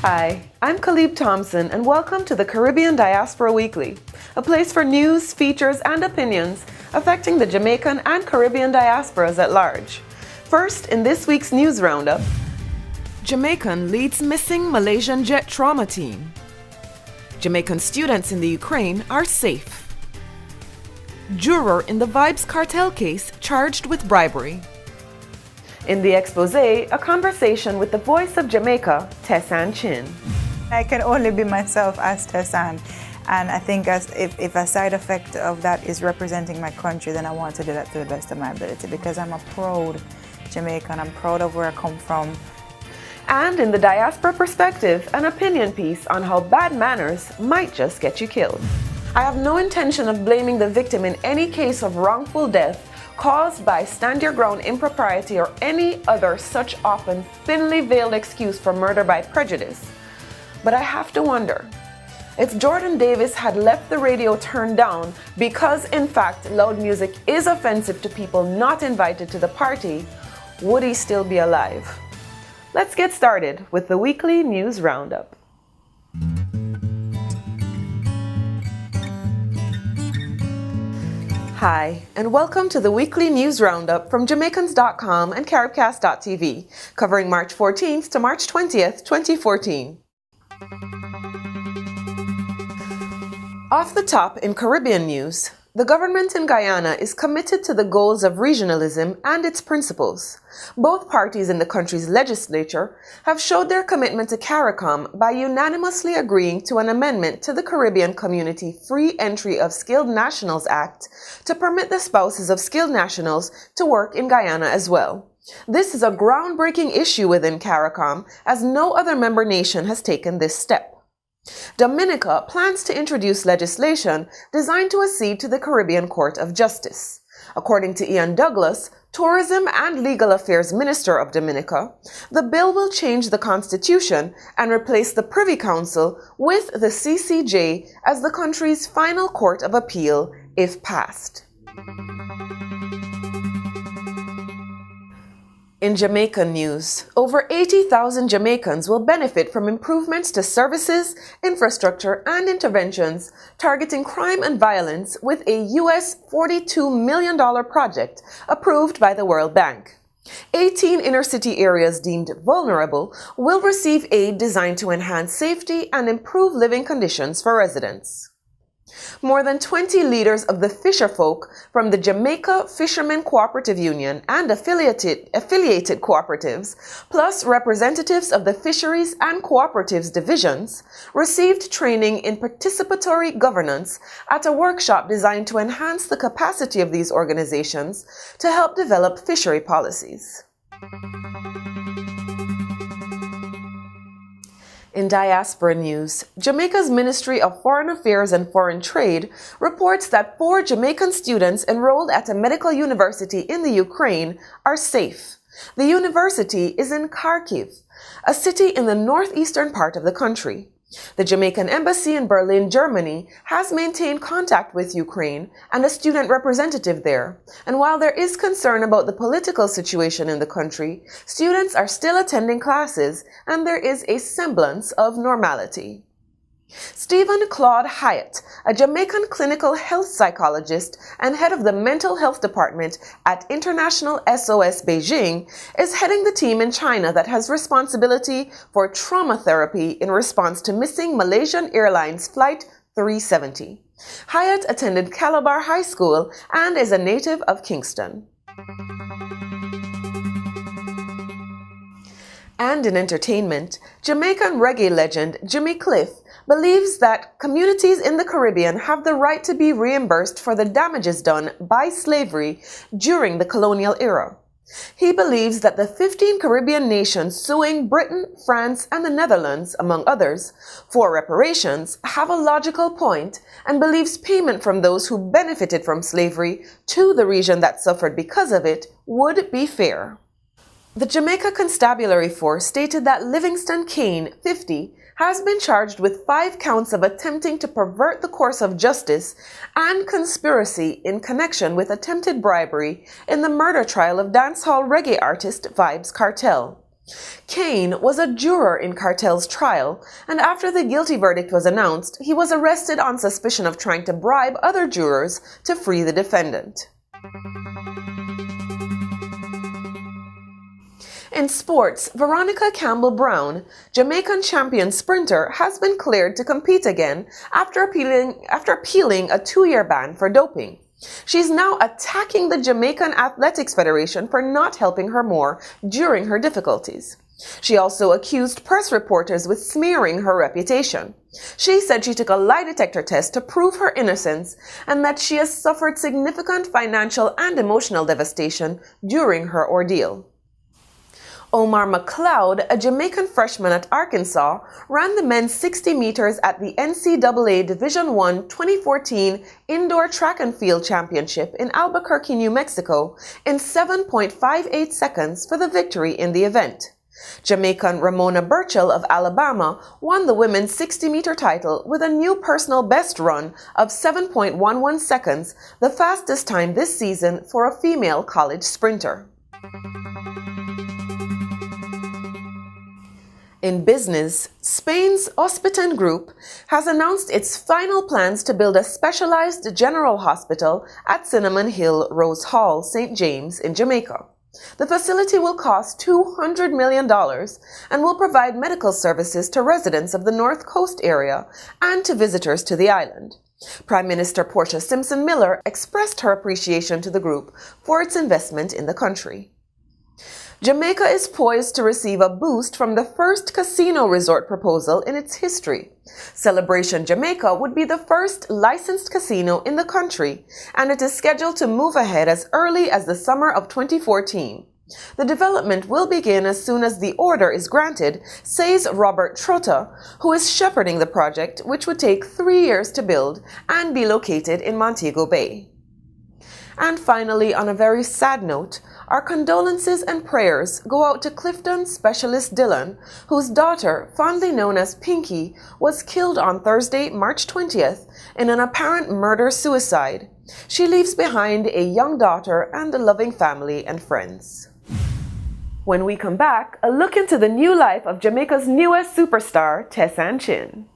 Hi, I'm Caleb Thompson and welcome to the Caribbean Diaspora Weekly, a place for news, features, and opinions affecting the Jamaican and Caribbean diasporas at large. First, in this week's news roundup, Jamaican leads missing Malaysian jet trauma team. Jamaican students in the Ukraine are safe. Juror in the Vibes Kartel case charged with bribery. In the expose, a conversation with the voice of Jamaica, Tessan Chin. I can only be myself as Tessan, and I think if a side effect of that is representing my country, then I want to do that to the best of my ability because I'm a proud Jamaican. I'm proud of where I come from. And in the diaspora perspective, an opinion piece on how bad manners might just get you killed. I have no intention of blaming the victim in any case of wrongful death caused by stand your ground impropriety or any other such often thinly veiled excuse for murder by prejudice. But I have to wonder, if Jordan Davis had left the radio turned down because in fact loud music is offensive to people not invited to the party, would he still be alive? Let's get started with the weekly news roundup. Hi, and welcome to the weekly news roundup from Jamaicans.com and Caribcast.tv, covering March 14th to March 20th, 2014. Off the top in Caribbean news, the government in Guyana is committed to the goals of regionalism and its principles. Both parties in the country's legislature have showed their commitment to CARICOM by unanimously agreeing to an amendment to the Caribbean Community Free Entry of Skilled Nationals Act to permit the spouses of skilled nationals to work in Guyana as well. This is a groundbreaking issue within CARICOM, as no other member nation has taken this step. Dominica plans to introduce legislation designed to accede to the Caribbean Court of Justice. According to Ian Douglas, Tourism and Legal Affairs Minister of Dominica, the bill will change the Constitution and replace the Privy Council with the CCJ as the country's final court of appeal if passed. In Jamaican news, over 80,000 Jamaicans will benefit from improvements to services, infrastructure, and interventions targeting crime and violence with a US $42 million project approved by the World Bank. 18 inner-city areas deemed vulnerable will receive aid designed to enhance safety and improve living conditions for residents. More than 20 leaders of the Fisherfolk from the Jamaica Fishermen Cooperative Union and affiliated cooperatives, plus representatives of the Fisheries and Cooperatives divisions, received training in participatory governance at a workshop designed to enhance the capacity of these organizations to help develop fishery policies. In diaspora news, Jamaica's Ministry of Foreign Affairs and Foreign Trade reports that 4 Jamaican students enrolled at a medical university in the Ukraine are safe. The university is in Kharkiv, a city in the northeastern part of the country. The Jamaican Embassy in Berlin, Germany, has maintained contact with Ukraine and a student representative there. And while there is concern about the political situation in the country, students are still attending classes and there is a semblance of normality. Stephen Claude Hyatt, a Jamaican clinical health psychologist and head of the mental health department at International SOS Beijing, is heading the team in China that has responsibility for trauma therapy in response to missing Malaysian Airlines Flight 370. Hyatt attended Calabar High School and is a native of Kingston. And in entertainment, Jamaican reggae legend Jimmy Cliff believes that communities in the Caribbean have the right to be reimbursed for the damages done by slavery during the colonial era. He believes that the 15 Caribbean nations suing Britain, France, and the Netherlands, among others, for reparations have a logical point and believes payment from those who benefited from slavery to the region that suffered because of it would be fair. The Jamaica Constabulary Force stated that Livingston Kane, 50, has been charged with 5 counts of attempting to pervert the course of justice and conspiracy in connection with attempted bribery in the murder trial of dancehall reggae artist Vibes Kartel. Kane was a juror in Kartel's trial, and after the guilty verdict was announced, he was arrested on suspicion of trying to bribe other jurors to free the defendant. In sports, Veronica Campbell-Brown, Jamaican champion sprinter, has been cleared to compete again after appealing a 2-year ban for doping. She's now attacking the Jamaican Athletics Federation for not helping her more during her difficulties. She also accused press reporters with smearing her reputation. She said she took a lie detector test to prove her innocence and that she has suffered significant financial and emotional devastation during her ordeal. Omar McLeod, a Jamaican freshman at Arkansas, ran the men's 60 meters at the NCAA Division I 2014 Indoor Track and Field Championship in Albuquerque, New Mexico, in 7.58 seconds for the victory in the event. Jamaican Ramona Burchell of Alabama won the women's 60-meter title with a new personal best run of 7.11 seconds, the fastest time this season for a female college sprinter. In business, Spain's Hospital Group has announced its final plans to build a specialized general hospital at Cinnamon Hill Rose Hall, St. James in Jamaica. The facility will cost $200 million and will provide medical services to residents of the North Coast area and to visitors to the island. Prime Minister Portia Simpson Miller expressed her appreciation to the group for its investment in the country. Jamaica is poised to receive a boost from the first casino resort proposal in its history. Celebration Jamaica would be the first licensed casino in the country, and it is scheduled to move ahead as early as the summer of 2014. The development will begin as soon as the order is granted, says Robert Trotta, who is shepherding the project, which would take 3 years to build and be located in Montego Bay. And finally, on a very sad note, our condolences and prayers go out to Clifton specialist Dylan, whose daughter, fondly known as Pinky, was killed on Thursday, March 20th, in an apparent murder-suicide. She leaves behind a young daughter and a loving family and friends. When we come back, a look into the new life of Jamaica's newest superstar, Tessanne Chin.